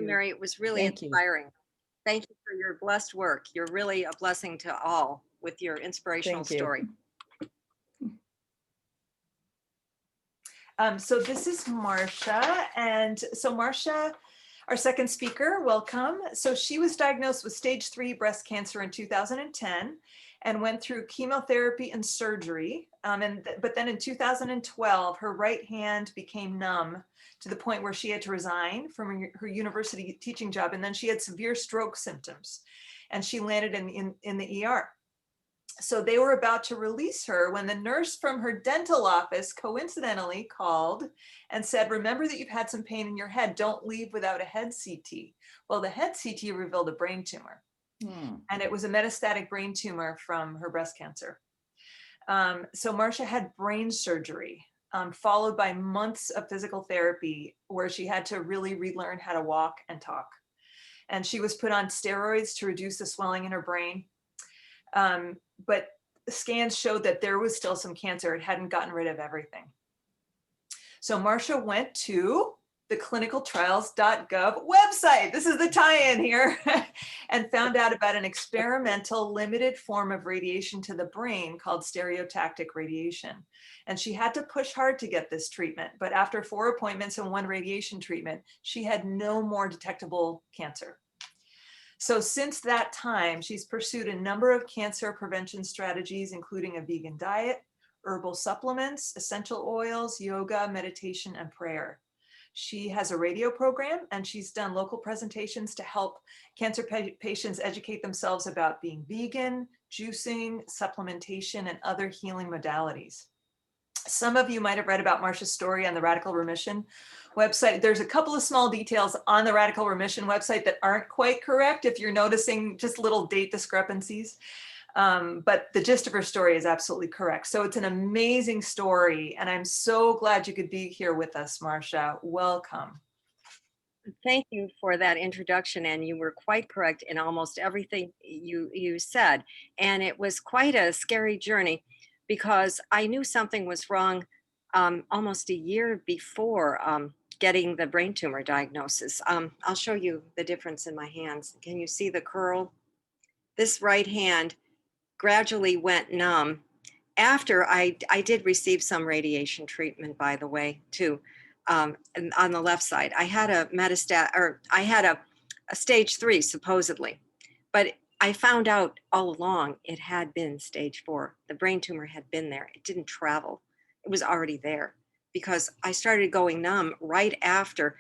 Mary. It was really Thank you. inspiring. Thank you for your blessed work. You're really a blessing to all with your inspirational Thank you. story. So this is Marcia. And so Marcia, our second speaker, welcome. So she was diagnosed with stage 3 breast cancer in 2010 and went through chemotherapy and surgery. But then in 2012, her right hand became numb to the point where she had to resign from her university teaching job. And then she had severe stroke symptoms and she landed in the ER. So they were about to release her when the nurse from her dental office coincidentally called and said, remember that you've had some pain in your head. Don't leave without a head CT. Well, the head CT revealed a brain tumor. And it was a metastatic brain tumor from her breast cancer. So Marcia had brain surgery, followed by months of physical therapy where she had to really relearn how to walk and talk. And she was put on steroids to reduce the swelling in her brain. But scans showed that there was still some cancer. It hadn't gotten rid of everything. So Marcia went to the clinicaltrials.gov website. This is the tie-in here. And found out about an experimental limited form of radiation to the brain called stereotactic radiation. And she had to push hard to get this treatment. But after 4 appointments and 1 radiation treatment, she had no more detectable cancer. So since that time, she's pursued a number of cancer prevention strategies, including a vegan diet, herbal supplements, essential oils, yoga, meditation, and prayer. She has a radio program and she's done local presentations to help cancer patients educate themselves about being vegan, juicing, supplementation, and other healing modalities. Some of you might have read about Marcia's story on the Radical Remission website. There's a couple of small details on the Radical Remission website that aren't quite correct if you're noticing just little date discrepancies. But the gist of her story is absolutely correct. So it's an amazing story. And I'm so glad you could be here with us, Marcia. Welcome. Thank you for that introduction, and you were quite correct in almost everything you said. And it was quite a scary journey because I knew something was wrong almost a year before getting the brain tumor diagnosis. I'll show you the difference in my hands. Can you see the curl? This right hand gradually went numb after I did receive some radiation treatment, by the way, too. And on the left side, I had a I had a stage 3 supposedly, but I found out all along it had been stage 4. The brain tumor had been there. It didn't travel. It was already there because I started going numb right after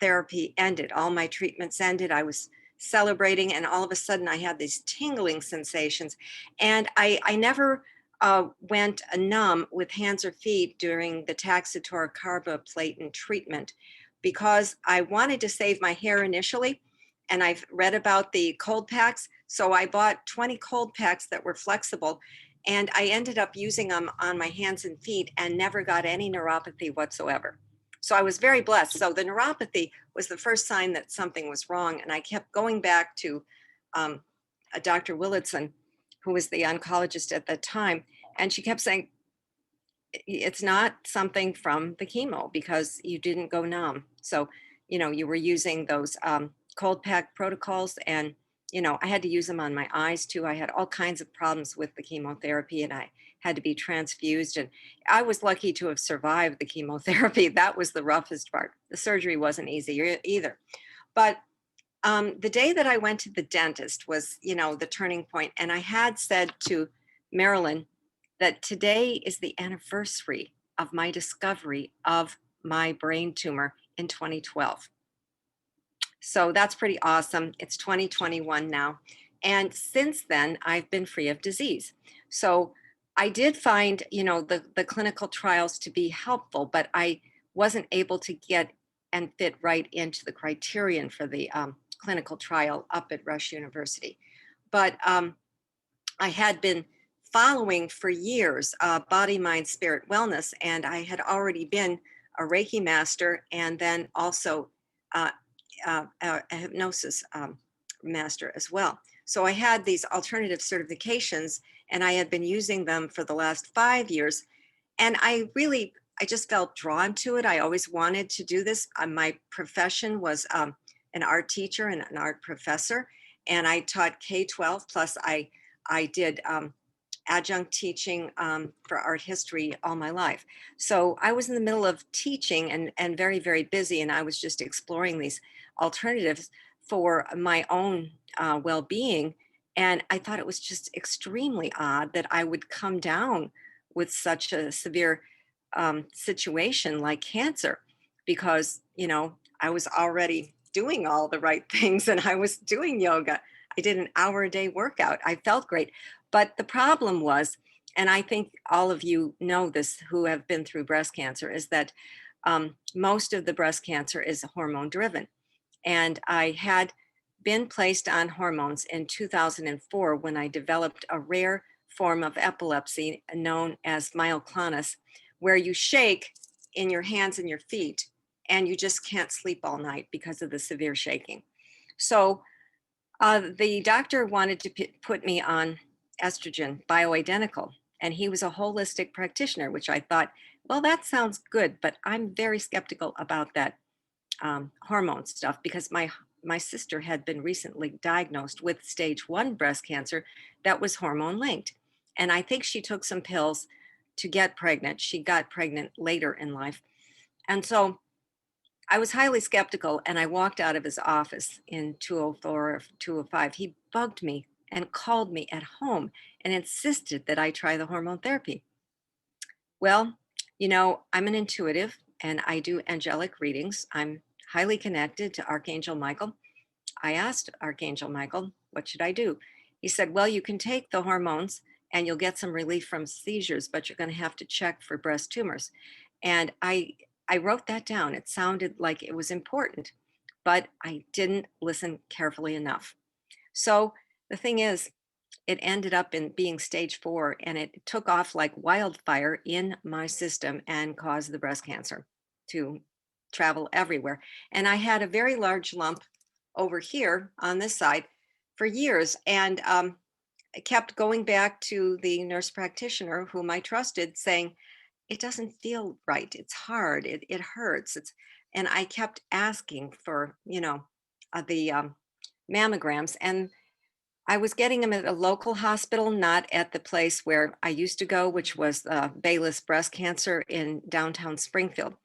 therapy ended. All my treatments ended. I was celebrating, and all of a sudden I had these tingling sensations, and I never went numb with hands or feet during the Taxotere carboplatin treatment because I wanted to save my hair initially. And I've read about the cold packs. So I bought 20 cold packs that were flexible. And I ended up using them on my hands and feet and never got any neuropathy whatsoever. So I was very blessed. So the neuropathy was the first sign that something was wrong. And I kept going back to Dr. Willitson, who was the oncologist at that time. And she kept saying, it's not something from the chemo because you didn't go numb. So, you were using those cold pack protocols, and, I had to use them on my eyes too. I had all kinds of problems with the chemotherapy and I had to be transfused. And I was lucky to have survived the chemotherapy. That was the roughest part. The surgery wasn't easy either. But the day that I went to the dentist was, the turning point. And I had said to Marilyn that today is the anniversary of my discovery of my brain tumor in 2012. So that's pretty awesome. It's 2021 now. And since then, I've been free of disease. So I did find, the clinical trials to be helpful, but I wasn't able to get and fit right into the criterion for the clinical trial up at Rush University. But I had been following for years Body, Mind, Spirit Wellness, and I had already been a Reiki master and then also a hypnosis master as well. So I had these alternative certifications and I had been using them for the last 5 years. And I just felt drawn to it. I always wanted to do this. My profession was an art teacher and an art professor, and I taught K-12. Plus, I did adjunct teaching for art history all my life. So I was in the middle of teaching and very, very busy, and I was just exploring these alternatives for my own well-being. And I thought it was just extremely odd that I would come down with such a severe situation like cancer, because, I was already doing all the right things and I was doing yoga. I did an hour a day workout. I felt great. But the problem was, and I think all of you know this who have been through breast cancer, is that most of the breast cancer is hormone driven. And I had been placed on hormones in 2004 when I developed a rare form of epilepsy known as myoclonus, where you shake in your hands and your feet and you just can't sleep all night because of the severe shaking. So the doctor wanted to put me on estrogen bioidentical, and he was a holistic practitioner, which I thought, well, that sounds good, but I'm very skeptical about that hormone stuff because my sister had been recently diagnosed with stage 1 breast cancer that was hormone linked, and I think she took some pills to get pregnant. She got pregnant later in life, and so I was highly skeptical, and I walked out of his office in 204 or 205. He bugged me and called me at home and insisted that I try the hormone therapy. Well, I'm an intuitive and I do angelic readings. I'm highly connected to Archangel Michael. I asked Archangel Michael, what should I do? He said, well, you can take the hormones and you'll get some relief from seizures, but you're going to have to check for breast tumors. And I wrote that down. It sounded like it was important, but I didn't listen carefully enough. So the thing is, it ended up in being stage 4 and it took off like wildfire in my system and caused the breast cancer to travel everywhere. And I had a very large lump over here on this side for years. And I kept going back to the nurse practitioner whom I trusted, saying, it doesn't feel right. It's hard. It hurts. And I kept asking for, the mammograms. And I was getting them at a local hospital, not at the place where I used to go, which was Bayless Breast Cancer in downtown Springfield.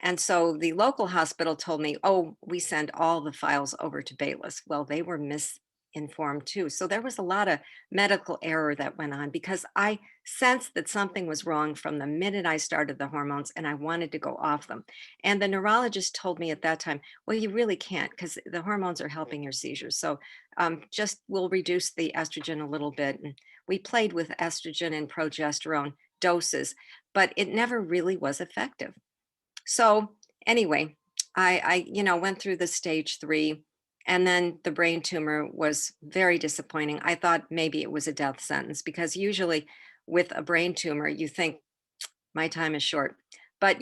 And so the local hospital told me, oh, we send all the files over to Bayless. Well, they were misinformed too. So there was a lot of medical error that went on because I sensed that something was wrong from the minute I started the hormones and I wanted to go off them. And the neurologist told me at that time, well, you really can't because the hormones are helping your seizures. So just we'll reduce the estrogen a little bit. And we played with estrogen and progesterone doses, but it never really was effective. So anyway, I went through the stage 3, and then the brain tumor was very disappointing. I thought maybe it was a death sentence because usually with a brain tumor, you think my time is short. But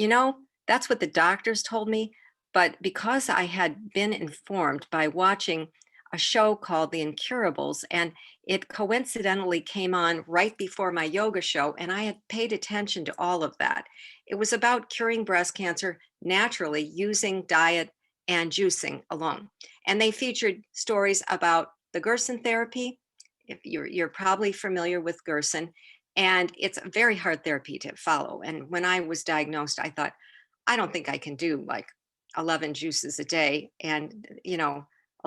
that's what the doctors told me. But because I had been informed by watching a show called The Incurables, and it coincidentally came on right before my yoga show, and I had paid attention to all of that. It was about curing breast cancer naturally using diet and juicing alone. And they featured stories about the Gerson therapy. If you're probably familiar with Gerson, and it's a very hard therapy to follow. And when I was diagnosed, I thought, I don't think I can do like 11 juices a day and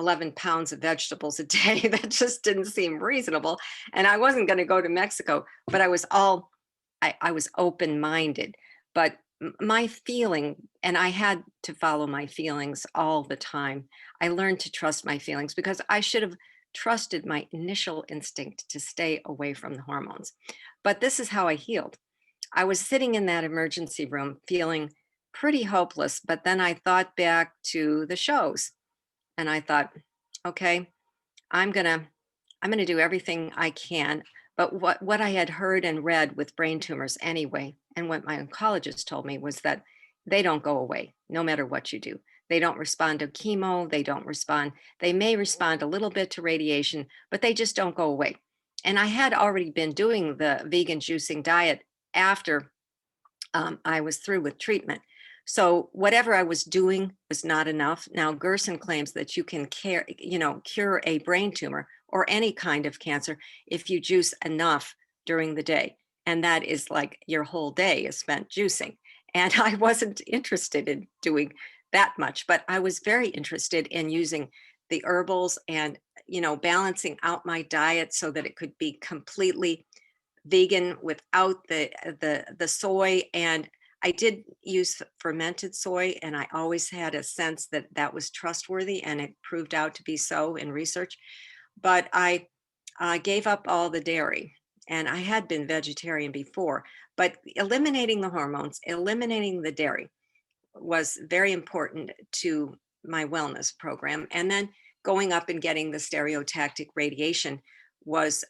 11 pounds of vegetables a day. That just didn't seem reasonable. And I wasn't going to go to Mexico, but I was open minded. But my feeling, and I had to follow my feelings all the time. I learned to trust my feelings because I should have trusted my initial instinct to stay away from the hormones. But this is how I healed. I was sitting in that emergency room feeling pretty hopeless, but then I thought back to the shows and I thought, okay, I'm going to I'm going to do everything I can. But what I had heard and read with brain tumors anyway, and what my oncologist told me was that they don't go away no matter what you do. They don't respond to chemo. They don't respond. They may respond a little bit to radiation, but they just don't go away. And I had already been doing the vegan juicing diet after I was through with treatment. So whatever I was doing was not enough. Now Gerson claims that you can cure a brain tumor or any kind of cancer if you juice enough during the day. And that is like your whole day is spent juicing. And I wasn't interested in doing that much, but I was very interested in using the herbals and, balancing out my diet so that it could be completely vegan without the soy. And I did use fermented soy, and I always had a sense that that was trustworthy, and it proved out to be so in research. But I gave up all the dairy, and I had been vegetarian before. But eliminating the hormones, eliminating the dairy was very important to my wellness program. And then going up and getting the stereotactic radiation was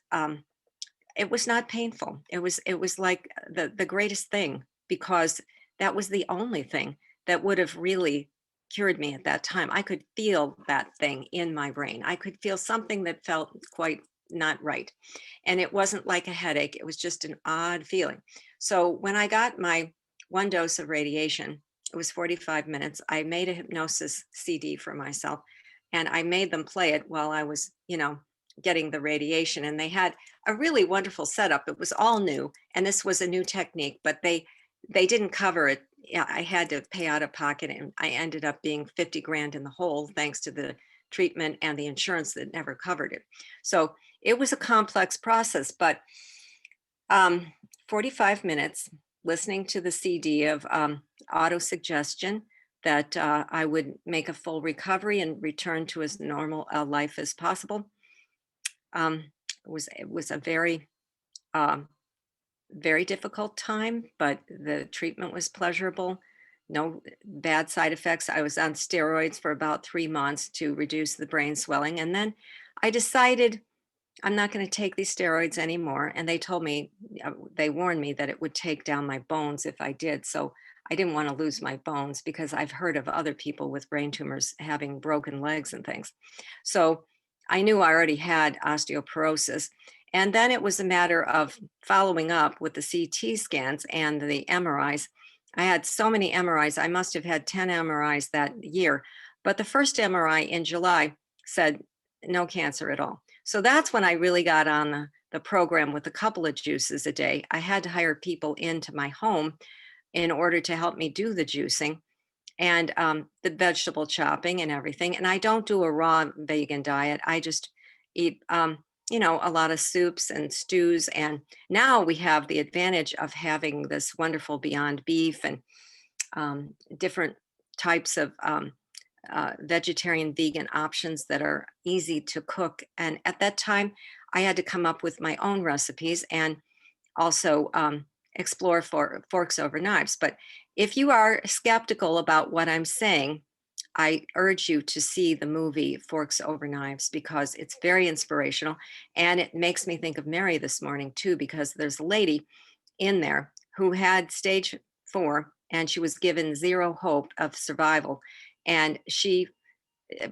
it was not painful. It was like the greatest thing, because that was the only thing that would have really cured me at that time. I could feel that thing in my brain. I could feel something that felt quite not right. And it wasn't like a headache, it was just an odd feeling. So when I got my one dose of radiation, it was 45 minutes. I made a hypnosis CD for myself, and I made them play it while I was, getting the radiation. And they had a really wonderful setup. It was all new, and this was a new technique, but they didn't cover it. Yeah, I had to pay out of pocket, and I ended up being 50 grand in the hole thanks to the treatment and the insurance that never covered it. So it was a complex process, but um, 45 minutes listening to the CD of auto suggestion that I would make a full recovery and return to as normal a life as possible. It was a um, very difficult time, but the treatment was pleasurable. No bad side effects. I was on steroids for about 3 months to reduce the brain swelling. And then I decided I'm not going to take these steroids anymore. And they told me, they warned me that it would take down my bones if I did. So I didn't want to lose my bones, because I've heard of other people with brain tumors having broken legs and things. So I knew I already had osteoporosis. And then it was a matter of following up with the CT scans and the MRIs. I had so many MRIs. I must have had 10 MRIs that year. But the first MRI in July said no cancer at all. So that's when I really got on the program with a couple of juices a day. I had to hire people into my home in order to help me do the juicing and the vegetable chopping and everything. And I don't do a raw vegan diet. I just eat, a lot of soups and stews. And now we have the advantage of having this wonderful Beyond Beef and different types of vegetarian vegan options that are easy to cook. And at that time, I had to come up with my own recipes and also explore for forks over knives. But if you are skeptical about what I'm saying, I urge you to see the movie Forks Over Knives, because it's very inspirational. And it makes me think of Mary this morning too, because there's a lady in there who had stage 4, and she was given zero hope of survival. And she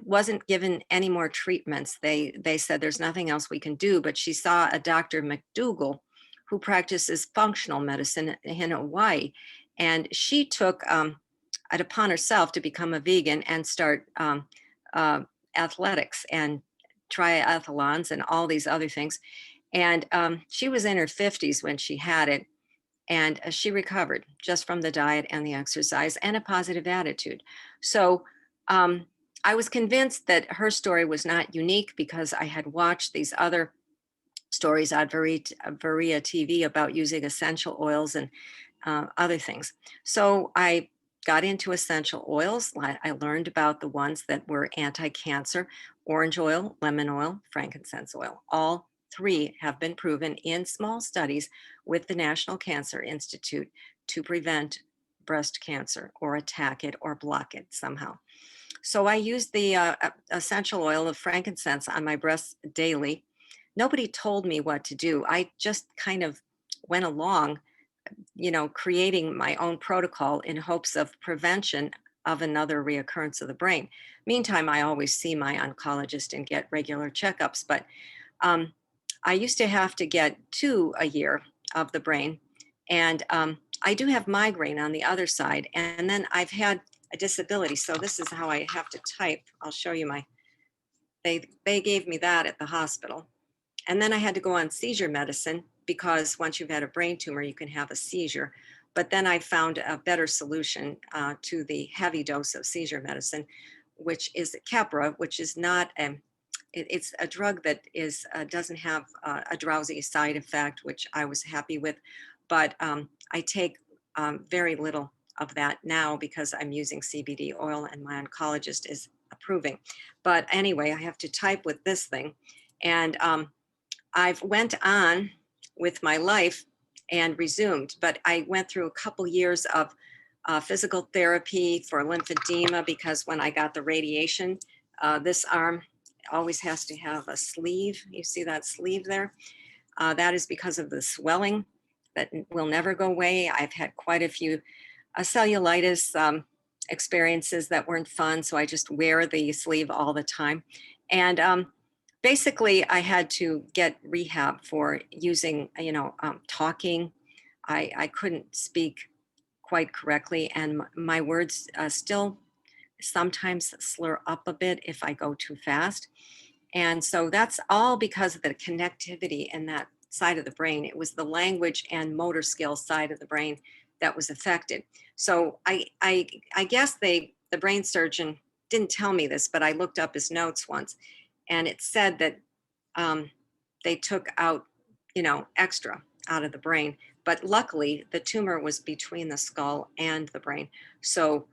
wasn't given any more treatments. They said there's nothing else we can do, but she saw a Dr. McDougall who practices functional medicine in Hawaii. And she took it upon herself to become a vegan and start uh, athletics and triathlons and all these other things. And she was in her 50s when she had it. And she recovered just from the diet and the exercise and a positive attitude. So um, I was convinced that her story was not unique, because I had watched these other stories on Varia TV about using essential oils and other things. So I got into essential oils. I learned about the ones that were anti-cancer: orange oil, lemon oil, frankincense oil. All three have been proven in small studies with the National Cancer Institute to prevent breast cancer or attack it or block it somehow. So I used the essential oil of frankincense on my breasts daily. Nobody told me what to do. I just kind of went along, creating my own protocol in hopes of prevention of another reoccurrence of the brain. Meantime, I always see my oncologist and get regular checkups, but um, I used to have to get 2 a year of the brain, And I do have migraine on the other side. And then I've had a disability. So this is how I have to type. I'll show you they gave me that at the hospital. And then I had to go on seizure medicine because once you've had a brain tumor, you can have a seizure. But then I found a better solution to the heavy dose of seizure medicine, which is Keppra, which is not it's a drug that is doesn't have a drowsy side effect, which I was happy with. But I take very little of that now because I'm using CBD oil and my oncologist is approving. But anyway, I have to type with this thing. And I've went on with my life and resumed, but I went through a couple years of physical therapy for lymphedema because when I got the radiation, this arm always has to have a sleeve. You see that sleeve there? That is because of the swelling that will never go away. I've had quite a few cellulitis experiences that weren't fun, so I just wear the sleeve all the time. And basically, I had to get rehab for using, talking. I couldn't speak quite correctly, and my words still sometimes slur up a bit if I go too fast. And so that's all because of the connectivity in that side of the brain. It was the language and motor skill side of the brain that was affected. So I guess the brain surgeon didn't tell me this, but I looked up his notes once, and it said that they took out, extra out of the brain. But luckily, the tumor was between the skull and the brain. So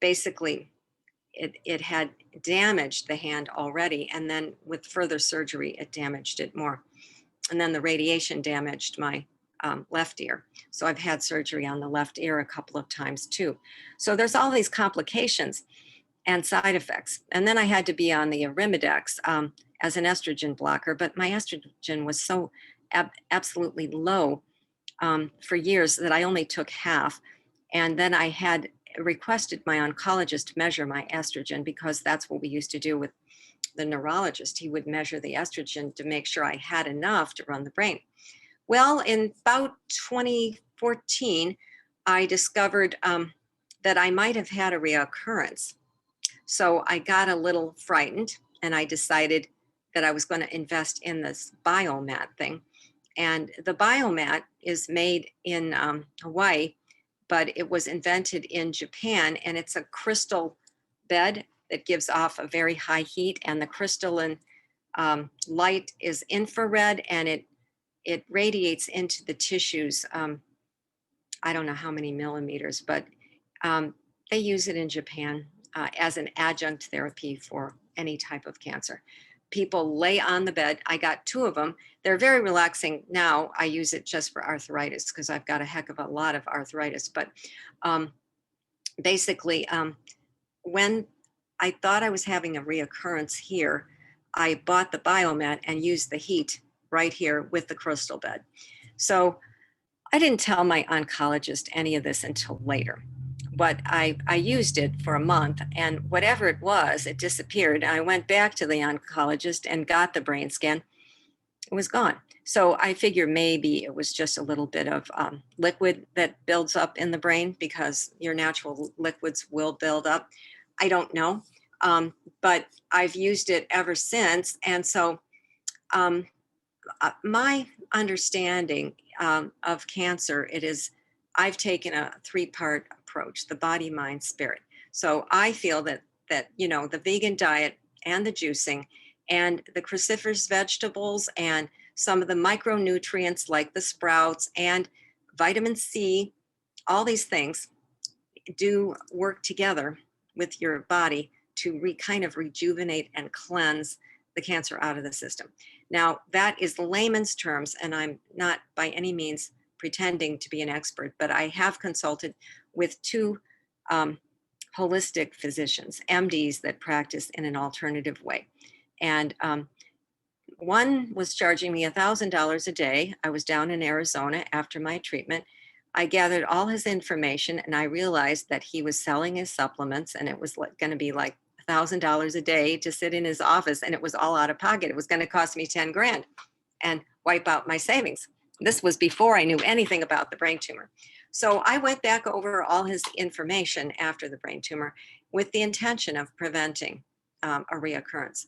basically, it had damaged the hand already. And then with further surgery, it damaged it more. And then the radiation damaged my left ear. So I've had surgery on the left ear a couple of times too. So there's all these complications and side effects. And then I had to be on the Arimidex as an estrogen blocker, but my estrogen was so absolutely low for years that I only took half. And then I had requested my oncologist to measure my estrogen because that's what we used to do with the neurologist. He would measure the estrogen to make sure I had enough to run the brain. Well, in about 2014, I discovered that I might have had a reoccurrence. So I got a little frightened and I decided that I was going to invest in this biomat thing. And the biomat is made in Hawaii, but it was invented in Japan, and it's a crystal bed that gives off a very high heat, and the crystalline light is infrared, and it radiates into the tissues. I don't know how many millimeters, but they use it in Japan as an adjunct therapy for any type of cancer. People lay on the bed. I got 2 of them. They're very relaxing now. I use it just for arthritis because I've got a heck of a lot of arthritis. But basically, when I thought I was having a reoccurrence here, I bought the biomat and used the heat right here with the crystal bed. So I didn't tell my oncologist any of this until later. But I used it for a month, and whatever it was, it disappeared. I went back to the oncologist and got the brain scan. It was gone. So I figure maybe it was just a little bit of liquid that builds up in the brain because your natural liquids will build up. I don't know, but I've used it ever since. And so my understanding of cancer, I've taken a 3-part approach: the body, mind, spirit. So I feel that the vegan diet and the juicing and the cruciferous vegetables and some of the micronutrients like the sprouts and vitamin C, all these things do work together with your body to kind of rejuvenate and cleanse the cancer out of the system. Now, that is layman's terms, and I'm not by any means pretending to be an expert, but I have consulted with 2 holistic physicians, MDs, that practice in an alternative way. And one was charging me $1,000 a day. I was down in Arizona after my treatment. I gathered all his information and I realized that he was selling his supplements, and it was going to be like $1,000 a day to sit in his office, and it was all out of pocket. It was going to cost me 10 grand and wipe out my savings. This was before I knew anything about the brain tumor. So I went back over all his information after the brain tumor with the intention of preventing a reoccurrence.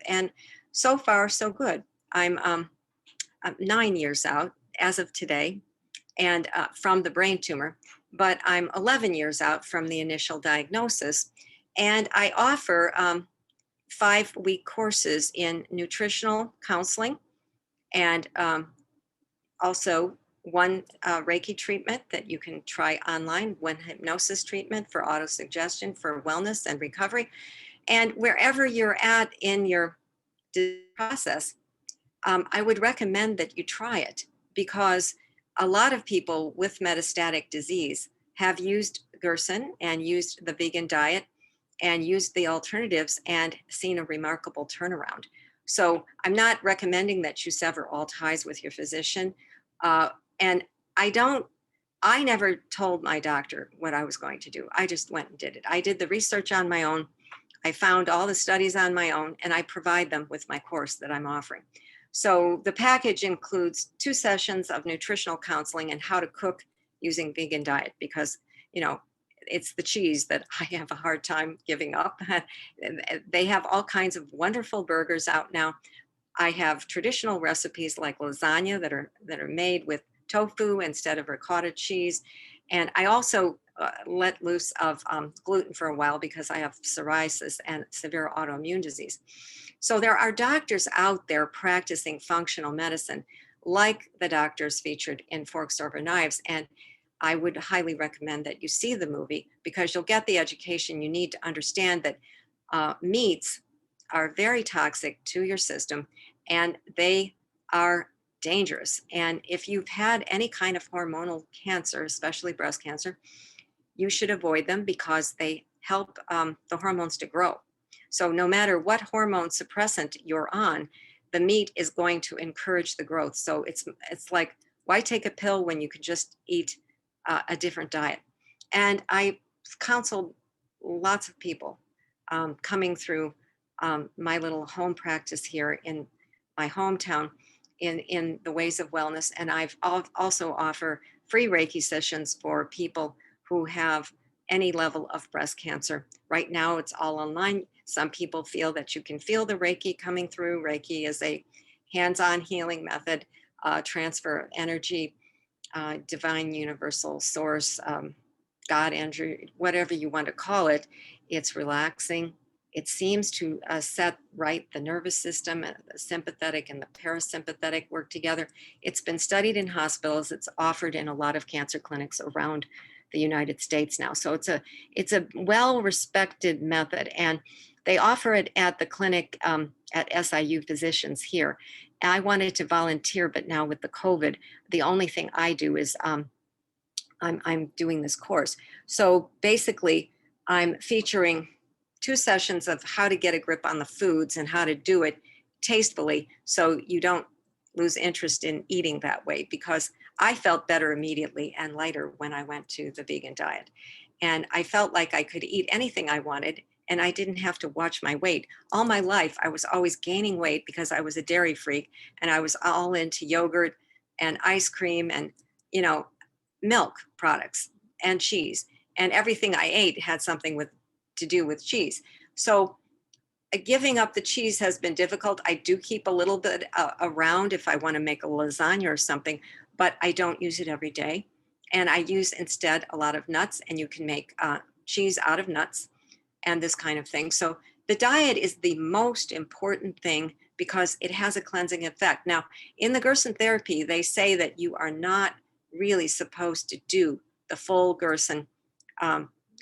And so far, so good. I'm 9 years out as of today, and from the brain tumor, but I'm 11 years out from the initial diagnosis. And I offer 5-week courses in nutritional counseling and also one Reiki treatment that you can try online, one hypnosis treatment for autosuggestion for wellness and recovery. And wherever you're at in your process, I would recommend that you try it, because a lot of people with metastatic disease have used Gerson and used the vegan diet and used the alternatives and seen a remarkable turnaround. So I'm not recommending that you sever all ties with your physician. And I never told my doctor what I was going to do. I just went and did it. I did the research on my own. I found all the studies on my own, and I provide them with my course that I'm offering. So the package includes 2 sessions of nutritional counseling and how to cook using vegan diet, because, you know, it's the cheese that I have a hard time giving up. They have all kinds of wonderful burgers out now. I have traditional recipes like lasagna that are made with tofu instead of ricotta cheese. And I also let loose of gluten for a while because I have psoriasis and severe autoimmune disease. So there are doctors out there practicing functional medicine, like the doctors featured in Forks Over Knives. And I would highly recommend that you see the movie, because you'll get the education you need to understand that meats are very toxic to your system, and they are dangerous. And if you've had any kind of hormonal cancer, especially breast cancer, you should avoid them because they help the hormones to grow. So no matter what hormone suppressant you're on, the meat is going to encourage the growth. So it's like, why take a pill when you could just eat a different diet? And I counseled lots of people coming through my little home practice here in my hometown in the ways of wellness. And I've also offer free Reiki sessions for people who have any level of breast cancer. Right now, it's all online. Some people feel that you can feel the Reiki coming through. Reiki is a hands-on healing method, transfer of energy, divine universal source, God, Andrew, whatever you want to call it. It's relaxing. It seems to set right the nervous system. The sympathetic and the parasympathetic work together. It's been studied in hospitals. It's offered in a lot of cancer clinics around the United States now. So it's a well-respected method, and they offer it at the clinic at SIU Physicians here. And I wanted to volunteer, but now with the COVID, the only thing I do is I'm doing this course. So basically, I'm featuring 2 sessions of how to get a grip on the foods and how to do it tastefully, so you don't lose interest in eating that way, because I felt better immediately and lighter when I went to the vegan diet. And I felt like I could eat anything I wanted, and I didn't have to watch my weight. All my life, I was always gaining weight because I was a dairy freak, and I was all into yogurt and ice cream and, you know, milk products and cheese. And everything I ate had something to do with cheese. So giving up the cheese has been difficult. I do keep a little bit around if I want to make a lasagna or something, but I don't use it every day. And I use instead a lot of nuts, and you can make cheese out of nuts and this kind of thing. So the diet is the most important thing because it has a cleansing effect. Now, in the Gerson therapy, they say that you are not really supposed to do the full Gerson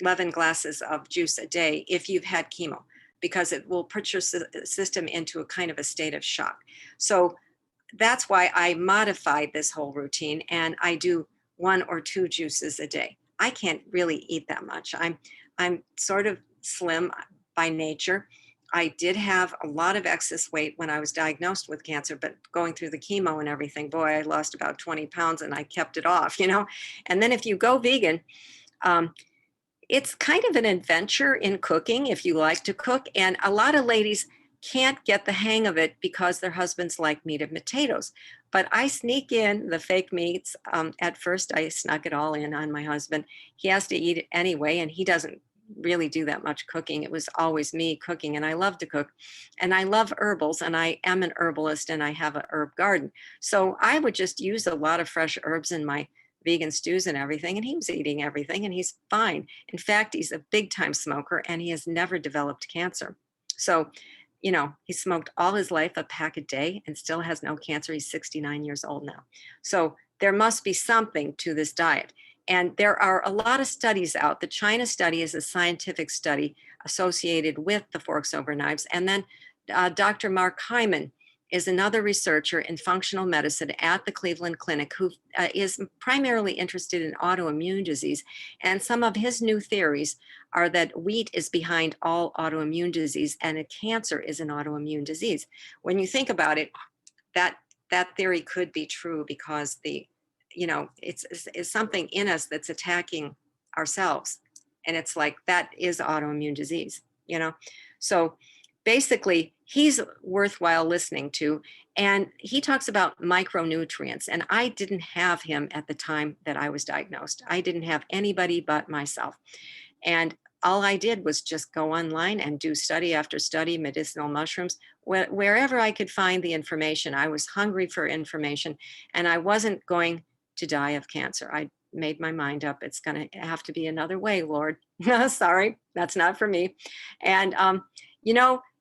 11 glasses of juice a day if you've had chemo, because it will put your system into a kind of a state of shock. So that's why I modified this whole routine, and I do 1 or 2 juices a day. I can't really eat that much. I'm sort of slim by nature. I did have a lot of excess weight when I was diagnosed with cancer, but going through the chemo and everything, boy, I lost about 20 pounds and I kept it off, you know? And then if you go vegan, it's kind of an adventure in cooking if you like to cook. And a lot of ladies can't get the hang of it because their husbands like meat and potatoes. But I sneak in the fake meats. At first, I snuck it all in on my husband. He has to eat it anyway, and he doesn't really do that much cooking. It was always me cooking, and I love to cook. And I love herbals, and I am an herbalist, and I have an herb garden. So I would just use a lot of fresh herbs in my vegan stews and everything, and he was eating everything, and he's fine. In fact, he's a big time smoker, and he has never developed cancer. So, he smoked all his life, a pack a day, and still has no cancer. He's 69 years old now. So there must be something to this diet. And there are a lot of studies out. The China study is a scientific study associated with the forks over knives. And then Dr. Mark Hyman is another researcher in functional medicine at the Cleveland Clinic who is primarily interested in autoimmune disease. And some of his new theories are that wheat is behind all autoimmune disease and a cancer is an autoimmune disease. When you think about it, that theory could be true because it's something in us that's attacking ourselves. And it's like, that is autoimmune disease. So basically, he's worthwhile listening to. And he talks about micronutrients. And I didn't have him at the time that I was diagnosed. I didn't have anybody but myself. And all I did was just go online and do study after study, medicinal mushrooms, wherever I could find the information. I was hungry for information, and I wasn't going to die of cancer. I made my mind up. It's going to have to be another way, Lord. Sorry, that's not for me. And,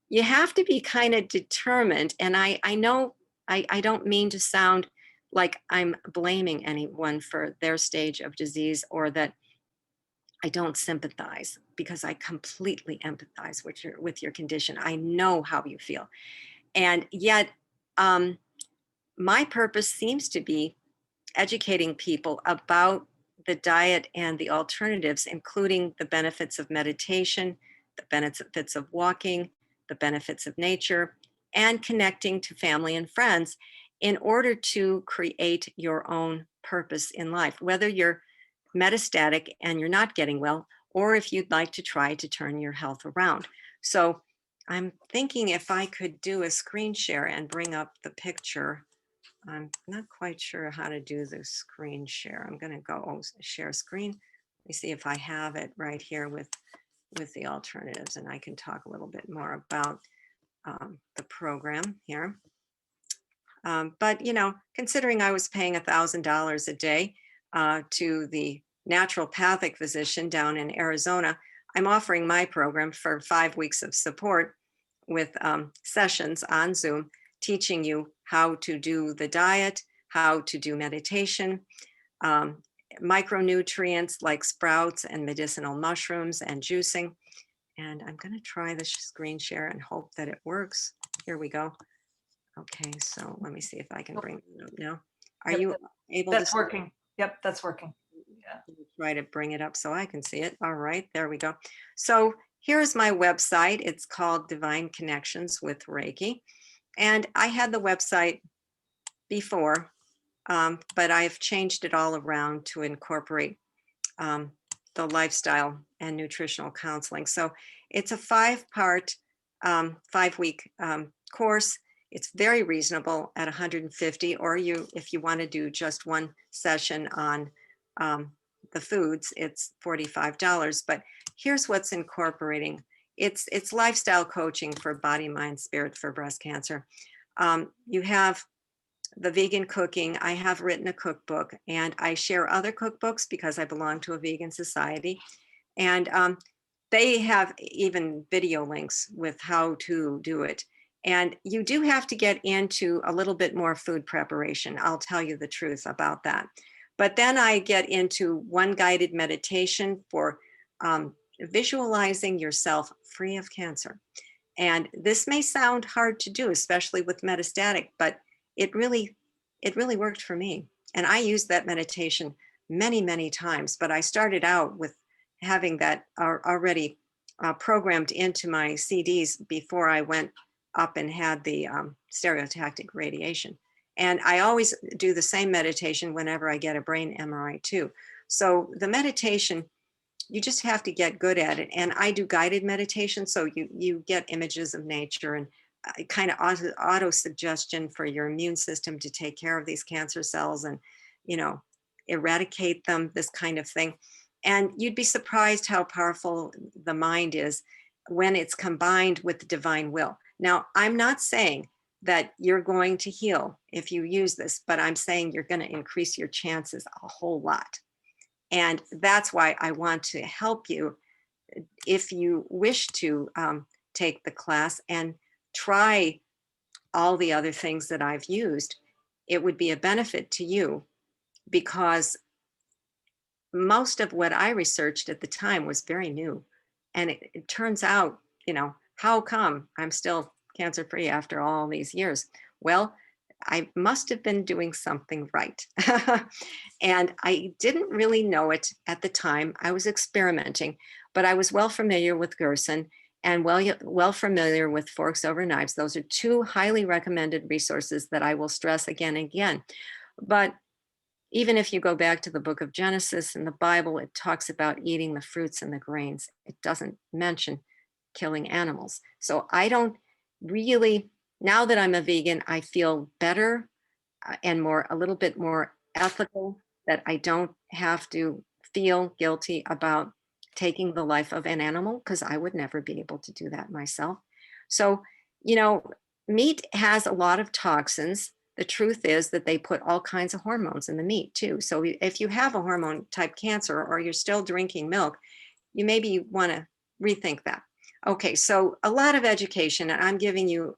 you have to be kind of determined. And I know I don't mean to sound like I'm blaming anyone for their stage of disease or that I don't sympathize, because I completely empathize with your condition. I know how you feel. And yet, my purpose seems to be educating people about the diet and the alternatives, including the benefits of meditation, the benefits of walking, the benefits of nature, and connecting to family and friends in order to create your own purpose in life, whether you're metastatic and you're not getting well, or if you'd like to try to turn your health around. So I'm thinking if I could do a screen share and bring up the picture. I'm not quite sure how to do the screen share. I'm going to go share screen. Let me see if I have it right here with the alternatives, and I can talk a little bit more about the program here. But considering I was paying $1,000 a day to the naturopathic physician down in Arizona, I'm offering my program for 5 weeks of support with sessions on Zoom, teaching you how to do the diet, how to do meditation, micronutrients like sprouts and medicinal mushrooms and juicing. And I'm going to try the screen share and hope that it works. Here we go. Okay, so let me see if I can bring it up now. Are Yep, you able to? That's working. Yep, that's working. Yeah. Try to bring it up so I can see it. All right, there we go. So here's my website. It's called Divine Connections with Reiki. And I had the website before, but I've changed it all around to incorporate the lifestyle and nutritional counseling. So it's a 5-part, 5-week course. It's very reasonable at $150, or if you want to do just one session on the foods, it's $45. But here's what's incorporating. It's lifestyle coaching for body, mind, spirit for breast cancer. You have the vegan cooking. I have written a cookbook, and I share other cookbooks because I belong to a vegan society. And they have even video links with how to do it. And you do have to get into a little bit more food preparation. I'll tell you the truth about that. But then I get into one guided meditation for visualizing yourself free of cancer. And this may sound hard to do, especially with metastatic, but it really worked for me. And I used that meditation many, many times, but I started out with having that already programmed into my CDs before I went up and had the stereotactic radiation. And I always do the same meditation whenever I get a brain MRI too. So the meditation, you just have to get good at it. And I do guided meditation. So you get images of nature and kind of auto suggestion for your immune system to take care of these cancer cells and, you know, eradicate them, this kind of thing. And you'd be surprised how powerful the mind is when it's combined with the divine will. Now, I'm not saying that you're going to heal if you use this, but I'm saying you're going to increase your chances a whole lot. And that's why I want to help you if you wish to take the class and try all the other things that I've used. It would be a benefit to you because most of what I researched at the time was very new. And it turns out, you know, how come I'm still cancer free after all these years? Well, I must have been doing something right. And I didn't really know it at the time. I was experimenting, but I was well familiar with Gerson and well familiar with Forks Over Knives. Those are two highly recommended resources that I will stress again and again. But even if you go back to the book of Genesis in the Bible, it talks about eating the fruits and the grains. It doesn't mention killing animals. So I don't really, now that I'm a vegan, I feel better and more, a little bit more ethical, that I don't have to feel guilty about taking the life of an animal because I would never be able to do that myself. So, you know, meat has a lot of toxins. The truth is that they put all kinds of hormones in the meat too. So if you have a hormone type cancer or you're still drinking milk, you maybe want to rethink that. Okay, so a lot of education, and I'm giving you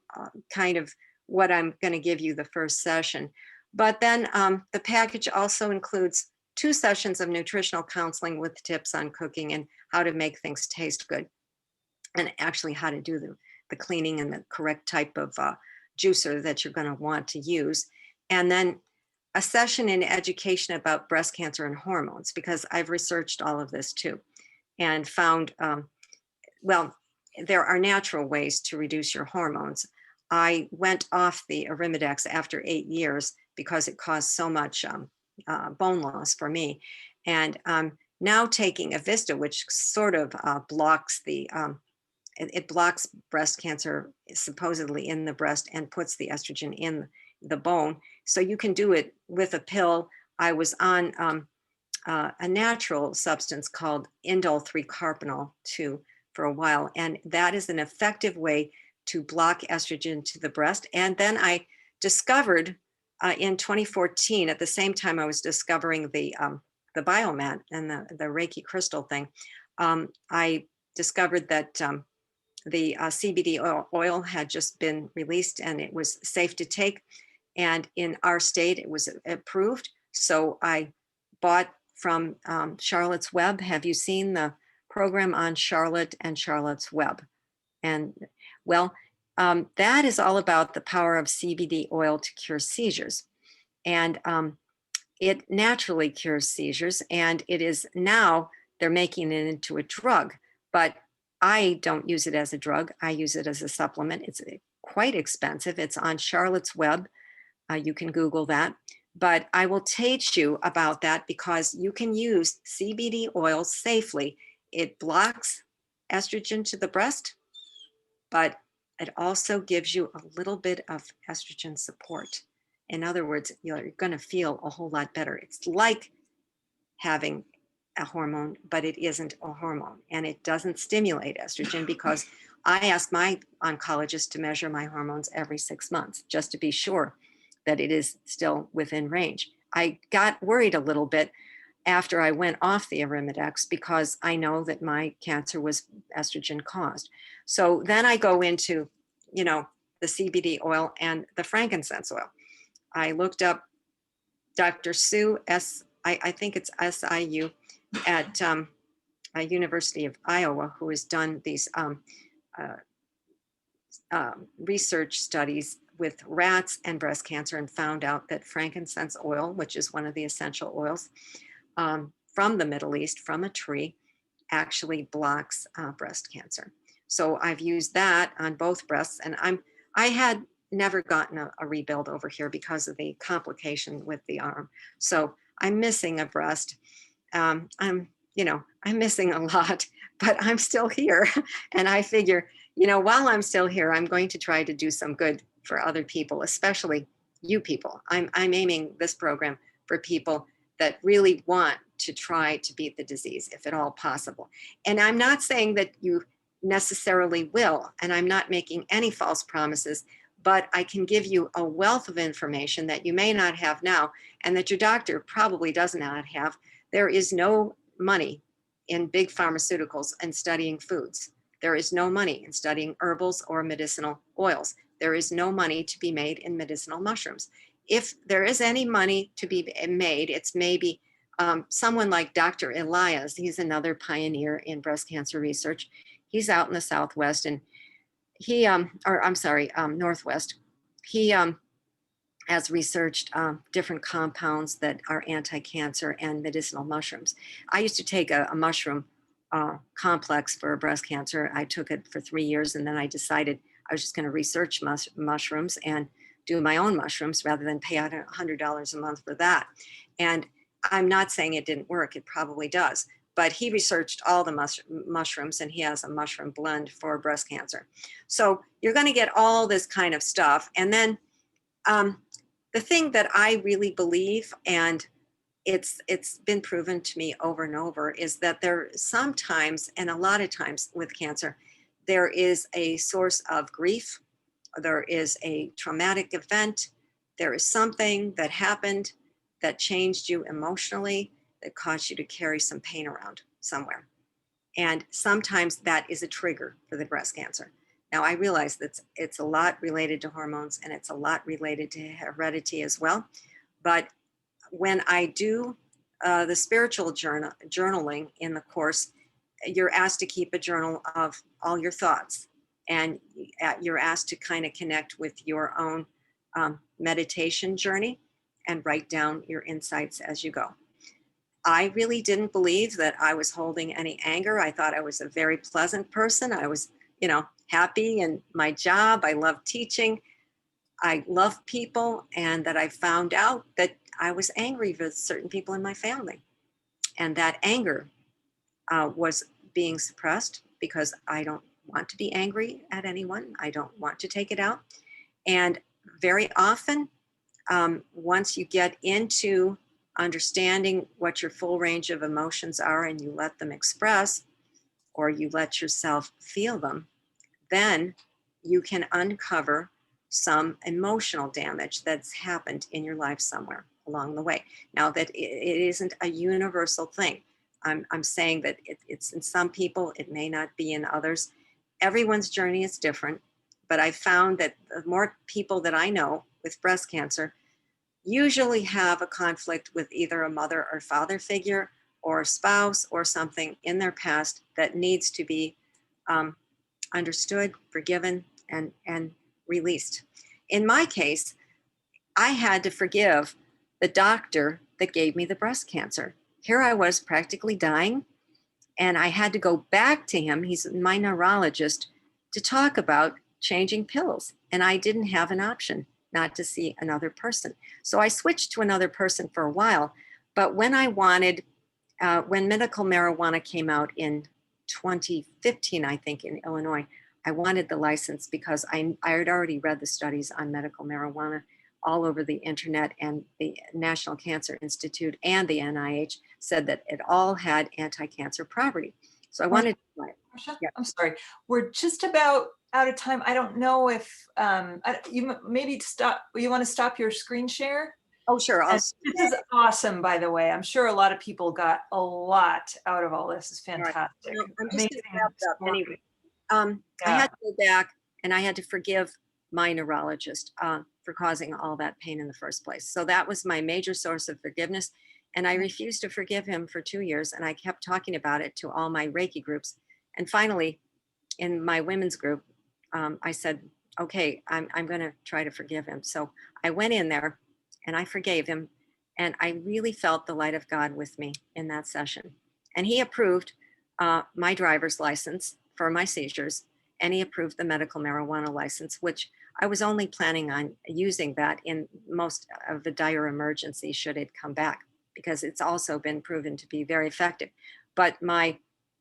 kind of what I'm going to give you the first session. But then the package also includes 2 sessions of nutritional counseling with tips on cooking and how to make things taste good, and actually how to do the cleaning and the correct type of juicer that you're going to want to use. And then a session in education about breast cancer and hormones, because I've researched all of this too and found, well, there are natural ways to reduce your hormones. I went off the Arimidex after 8 years because it caused so much bone loss for me. And now taking Avista, which sort of blocks the, it blocks breast cancer supposedly in the breast and puts the estrogen in the bone. So you can do it with a pill. I was on a natural substance called indole 3-carpinol 2 for a while. And that is an effective way to block estrogen to the breast. And then I discovered in 2014, at the same time I was discovering the biomat and the Reiki crystal thing, I discovered that the CBD oil had just been released and it was safe to take. And in our state, it was approved. So I bought from Charlotte's Web. Have you seen the program on Charlotte and Charlotte's Web? And well, that is all about the power of CBD oil to cure seizures. And it naturally cures seizures. And it is now, they're making it into a drug. But I don't use it as a drug. I use it as a supplement. It's quite expensive. It's on Charlotte's Web. You can Google that. But I will teach you about that because you can use CBD oil safely. It blocks estrogen to the breast, but it also gives you a little bit of estrogen support. In other words, you're going to feel a whole lot better. It's like having a hormone, but it isn't a hormone, and it doesn't stimulate estrogen because I ask my oncologist to measure my hormones every 6 months just to be sure that it is still within range. I got worried a little bit after I went off the Arimidex because I know that my cancer was estrogen caused. So then I go into, you know, the CBD oil and the frankincense oil. I looked up Dr. Sue I think it's SIU at University of Iowa, who has done these research studies with rats and breast cancer and found out that frankincense oil, which is one of the essential oils from the Middle East, from a tree, actually blocks breast cancer. So I've used that on both breasts, and I had never gotten a rebuild over here because of the complication with the arm. So I'm missing a breast. I'm missing a lot, but I'm still here. And I figure, while I'm still here, I'm going to try to do some good for other people, especially you people. I'm aiming this program for people that really want to try to beat the disease, if at all possible. And I'm not saying that you necessarily will, and I'm not making any false promises, but I can give you a wealth of information that you may not have now and that your doctor probably does not have. There is no money in big pharmaceuticals and studying foods. There is no money in studying herbals or medicinal oils. There is no money to be made in medicinal mushrooms. If there is any money to be made, it's maybe someone like Dr. Elias. He's another pioneer in breast cancer research. He's out in the Southwest, and or I'm sorry, Northwest. He has researched different compounds that are anti-cancer and medicinal mushrooms. I used to take a mushroom complex for breast cancer. I took it for 3 years, and then I decided I was just going to research mushrooms and do my own mushrooms rather than pay out $100 a month for that. And I'm not saying it didn't work. It probably does. But he researched all the mushrooms, and he has a mushroom blend for breast cancer. So you're going to get all this kind of stuff. And then the thing that I really believe, and it's been proven to me over and over, is that there sometimes, and a lot of times with cancer, there is a source of grief, there is a traumatic event, there is something that happened that changed you emotionally, that caused you to carry some pain around somewhere. And sometimes that is a trigger for the breast cancer. Now, I realize that it's a lot related to hormones, and it's a lot related to heredity as well. But when I do the spiritual journaling in the course, you're asked to keep a journal of all your thoughts, and you're asked to kind of connect with your own meditation journey and write down your insights as you go. I really didn't believe that I was holding any anger. I thought I was a very pleasant person. I was, happy in my job. I loved teaching. I love people, and that I found out that I was angry with certain people in my family. And that anger was being suppressed because I don't want to be angry at anyone. I don't want to take it out. And very often, once you get into understanding what your full range of emotions are and you let them express, or you let yourself feel them, then you can uncover some emotional damage that's happened in your life somewhere along the way. Now, that it isn't a universal thing. I'm saying that it's in some people, it may not be in others. Everyone's journey is different, but I found that the more people that I know with breast cancer usually have a conflict with either a mother or father figure or a spouse or something in their past that needs to be understood, forgiven, and released. In my case, I had to forgive the doctor that gave me the breast cancer. Here I was practically dying, and I had to go back to him. He's my neurologist, to talk about changing pills. And I didn't have an option not to see another person. So I switched to another person for a while. But when when medical marijuana came out in 2015, I think, in Illinois, I wanted the license because I had already read the studies on medical marijuana all over the internet, and the National Cancer Institute and the NIH said that it all had anti-cancer property. So I wanted to try it. Marsha, Yeah. I'm sorry. We're just about out of time. I don't know if you maybe stop. You want to stop your screen share? Oh, sure. This is awesome, by the way. I'm sure a lot of people got a lot out of all this. It's fantastic. Well, I'm just Amazing going to wrap it up story. anyway. I Yeah. had to go back, and I had to forgive my neurologist for causing all that pain in the first place. So that was my major source of forgiveness. And I refused to forgive him for 2 years. And I kept talking about it to all my Reiki groups. And finally, in my women's group, I said, okay, I'm going to try to forgive him. So I went in there and I forgave him. And I really felt the light of God with me in that session. And he approved my driver's license for my seizures, and he approved the medical marijuana license, which I was only planning on using that in most of the dire emergency should it come back, because it's also been proven to be very effective. But my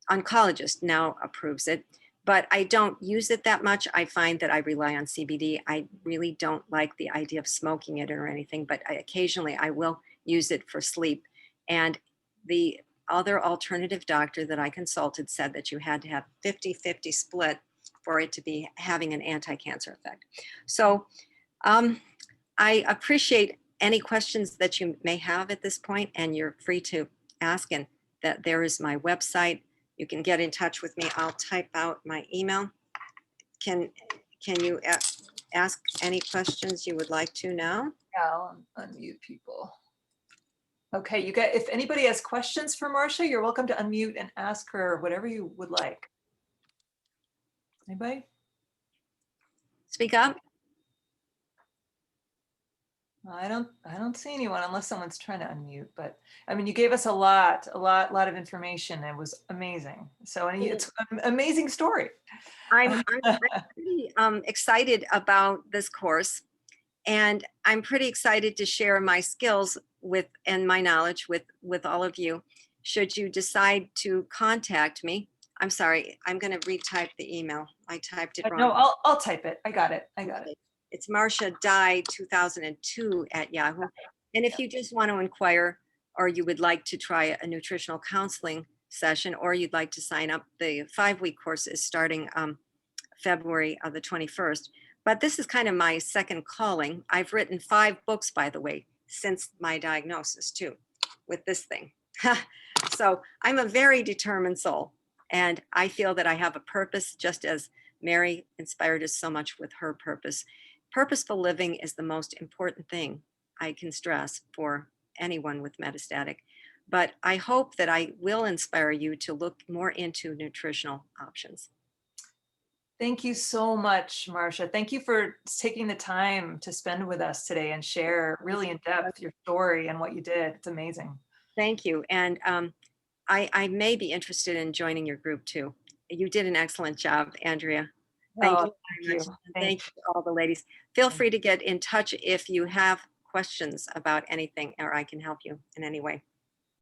oncologist now approves it. but I don't use it that much. I find that I rely on CBD. I really don't like the idea of smoking it or anything, but occasionally I will use it for sleep. And the other alternative doctor that I consulted said that you had to have 50-50 split for it to be having an anti-cancer effect. So I appreciate any questions that you may have at this point, and you're free to ask. And that there is my website. You can get in touch with me. I'll type out my email. Can you ask any questions you would like to now? Yeah, I'll unmute people. Okay, you get, if anybody has questions for Marcia, you're welcome to unmute and ask her whatever you would like. Anybody? Speak up. I don't see anyone unless someone's trying to unmute, but I mean, you gave us a lot of information. It was amazing. So, and it's an amazing story. I'm pretty excited about this course, and I'm pretty excited to share my skills with and my knowledge with all of you. Should you decide to contact me, I'm sorry, I'm going to retype the email. I typed it wrong. No, I'll type it. I got it. It's Marcia Dye 2002 at Yahoo. And if you just want to inquire, or you would like to try a nutritional counseling session, or you'd like to sign up, the 5-week course is starting February of the 21st. But this is kind of my second calling. I've written 5 books, by the way, since my diagnosis too, with this thing. So I'm a very determined soul, and I feel that I have a purpose, just as Mary inspired us so much with her purpose. Purposeful living is the most important thing I can stress for anyone with metastatic. But I hope that I will inspire you to look more into nutritional options. Thank you so much, Marcia. Thank you for taking the time to spend with us today and share really in depth your story and what you did. It's amazing. Thank you. And I may be interested in joining your group too. You did an excellent job, Andrea. Thank you very much. Thank you to all the ladies. Feel free to get in touch if you have questions about anything, or I can help you in any way.